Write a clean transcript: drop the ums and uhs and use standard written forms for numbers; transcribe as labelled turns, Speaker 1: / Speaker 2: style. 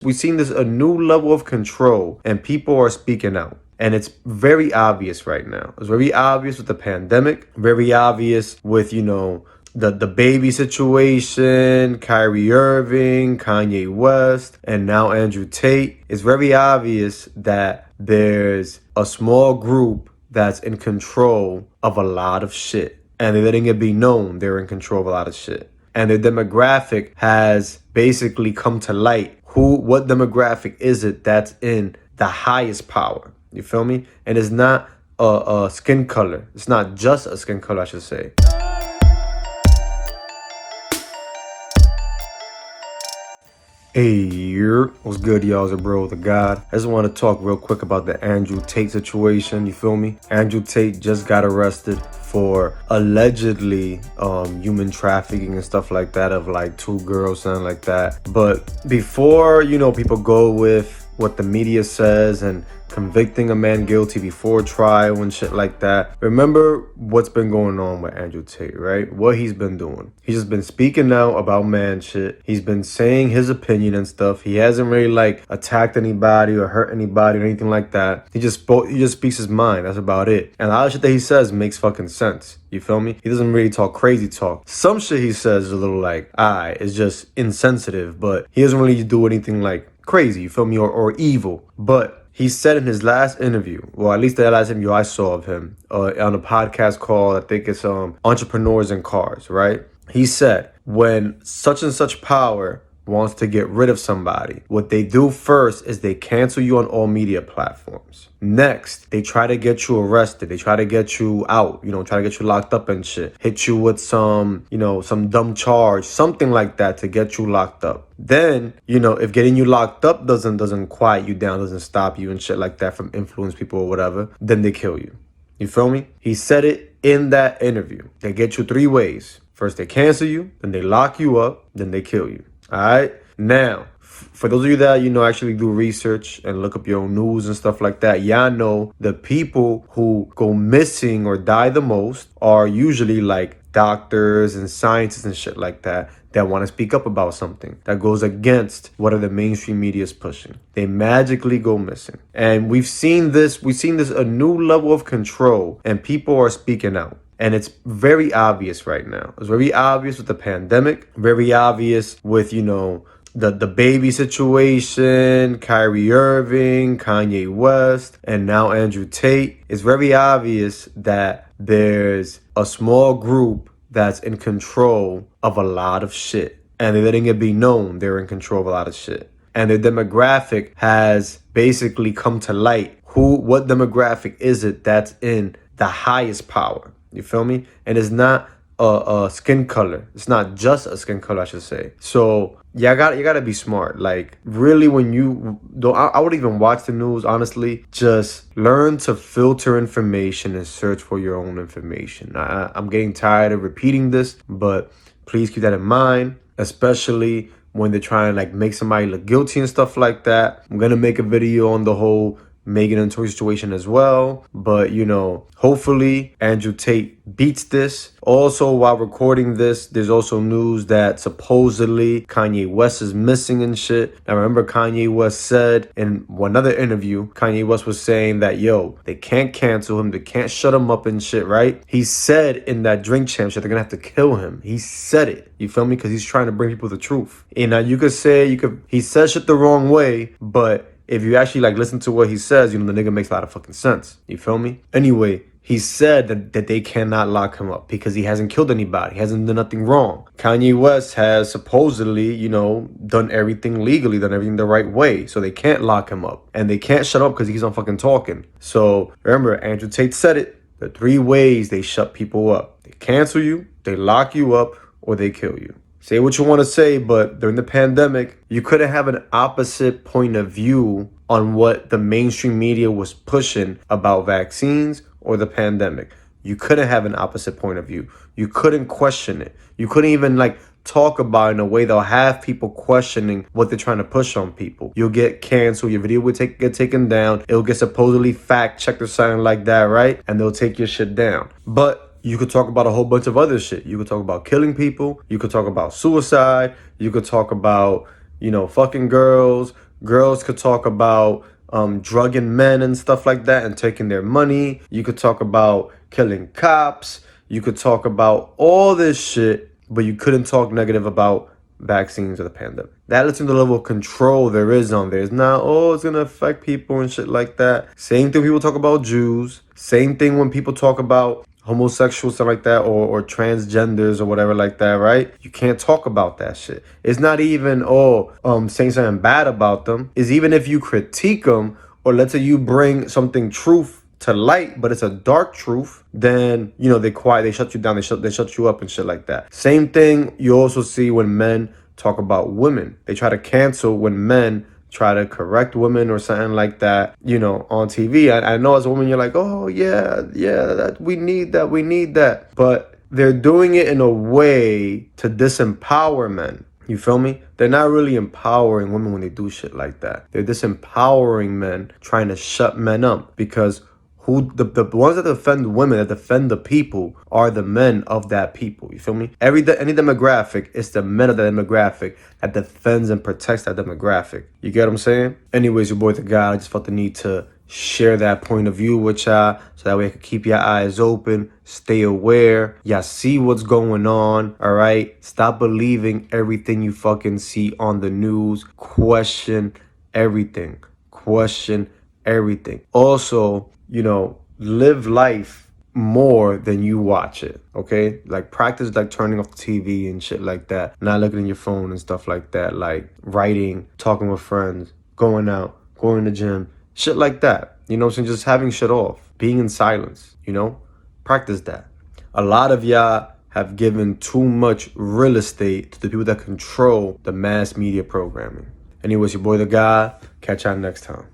Speaker 1: We've seen this a new level of control and people are speaking out. And it's very obvious right now. It's very obvious with the pandemic, very obvious with, the baby situation, Kyrie Irving, Kanye West, and now Andrew Tate. It's very obvious that there's a small group that's in control of a lot of shit. And they're letting it be known they're in control of a lot of shit. And their demographic has basically come to light. What demographic is it that's in the highest power? You feel me? And it's not a skin color. It's not just a skin color, I should say. Hey, what's good, y'all? It's a bro with a god. I just want to talk real quick about the Andrew Tate situation. You feel me? Andrew Tate just got arrested for allegedly human trafficking and stuff like that of like 2 girls, something like that. But before, people go with what the media says and convicting a man guilty before trial and shit like that, remember what's been going on with Andrew Tate, right? What he's been doing. He's just been speaking out about man shit. He's been saying his opinion and stuff. He hasn't really attacked anybody or hurt anybody or anything like that. He just speaks his mind. That's about it. And a lot of shit that he says makes fucking sense. You feel me? He doesn't really talk crazy talk. Some shit he says is a little it's just insensitive, but he doesn't really do anything crazy, you feel me, or evil. But he said in his last interview, well, at least the last interview I saw of him, on a podcast called, I think it's Entrepreneurs in Cars, right? He said, when such and such power wants to get rid of somebody, what they do first is they cancel you on all media platforms. Next, they try to get you arrested. They try to get you out, try to get you locked up and shit. Hit you with some dumb charge, something like that to get you locked up. Then, if getting you locked up doesn't quiet you down, doesn't stop you and shit like that from influence people or whatever, then they kill you. You feel me? He said it in that interview. They get you 3 ways. First, they cancel you, then they lock you up, then they kill you. All right. Now, for those of you that, actually do research and look up your own news and stuff like that, y'all know the people who go missing or die the most are usually doctors and scientists and shit like that want to speak up about something that goes against what the mainstream media is pushing. They magically go missing. And we've seen this a new level of control and people are speaking out. And it's very obvious right now. It's very obvious with the pandemic, very obvious with, the baby situation, Kyrie Irving, Kanye West, and now Andrew Tate. It's very obvious that there's a small group that's in control of a lot of shit. And they're letting it be known they're in control of a lot of shit. And their demographic has basically come to light. What demographic is it that's in the highest power? You feel me? And it's not a skin color. It's not just a skin color, I should say. So you gotta be smart. Really, when you don't, I would even watch the news, honestly. Just learn to filter information and search for your own information. I'm getting tired of repeating this, but please keep that in mind, especially when they're trying to make somebody look guilty and stuff like that. I'm gonna make a video on the whole Megan and Tory situation as well. But, hopefully Andrew Tate beats this. Also, while recording this, there's also news that supposedly Kanye West is missing and shit. Now, remember Kanye West said in another interview, Kanye West was saying that, they can't cancel him. They can't shut him up and shit, right? He said in that Drink Champ shit, they're going to have to kill him. He said it. You feel me? Because he's trying to bring people the truth. And now you could say, he says shit the wrong way, but if you actually listen to what he says, the nigga makes a lot of fucking sense. You feel me? Anyway, he said that they cannot lock him up because he hasn't killed anybody. He hasn't done nothing wrong. Kanye West has supposedly, done everything legally, done everything the right way. So they can't lock him up. And they can't shut up because he's on fucking talking. So remember, Andrew Tate said it. The 3 ways they shut people up. They cancel you, they lock you up, or they kill you. Say what you want to say, but during the pandemic, you couldn't have an opposite point of view on what the mainstream media was pushing about vaccines or the pandemic. You couldn't have an opposite point of view. You couldn't question it. You couldn't even talk about it in a way that'll have people questioning what they're trying to push on people. You'll get canceled. Your video will get taken down. It'll get supposedly fact checked or something like that, right? And they'll take your shit down. But you could talk about a whole bunch of other shit. You could talk about killing people. You could talk about suicide. You could talk about, fucking girls, Girls could talk about drugging men and stuff like that and taking their money. You could talk about killing cops. You could talk about all this shit, but you couldn't talk negative about vaccines or the pandemic. That lets you know the level of control there is on there. It's not, oh, it's gonna affect people and shit like that. Same thing people talk about Jews. Same thing when people talk about homosexuals, stuff like that, or transgenders or whatever like that, right? You can't talk about that shit. It's not even, saying something bad about them. It's even if you critique them, or let's say you bring something truth to light, but it's a dark truth, then, they quiet, they shut you down, they shut you up and shit like that. Same thing you also see when men talk about women. They try to cancel when men try to correct women or something like that, on TV. I know as a woman, you're like, oh, yeah, we need that. But they're doing it in a way to disempower men. You feel me? They're not really empowering women when they do shit like that. They're disempowering men, trying to shut men up, because the ones that defend women, that defend the people, are the men of that people. You feel me? Any demographic, it's the men of that demographic that defends and protects that demographic. You get what I'm saying? Anyways, your boy the guy, I just felt the need to share that point of view with y'all, so that way I can keep your eyes open, stay aware, y'all see what's going on, all right? Stop believing everything you fucking see on the news. Question everything. Also, live life more than you watch it, okay? Like, practice, like, turning off the TV and shit like that, not looking at your phone and stuff like that, like writing, talking with friends, going out, going to the gym, shit like that. You know what I'm saying? Just having shit off, being in silence, practice that. A lot of y'all have given too much real estate to the people that control the mass media programming. Anyways, your boy the guy. Catch y'all next time.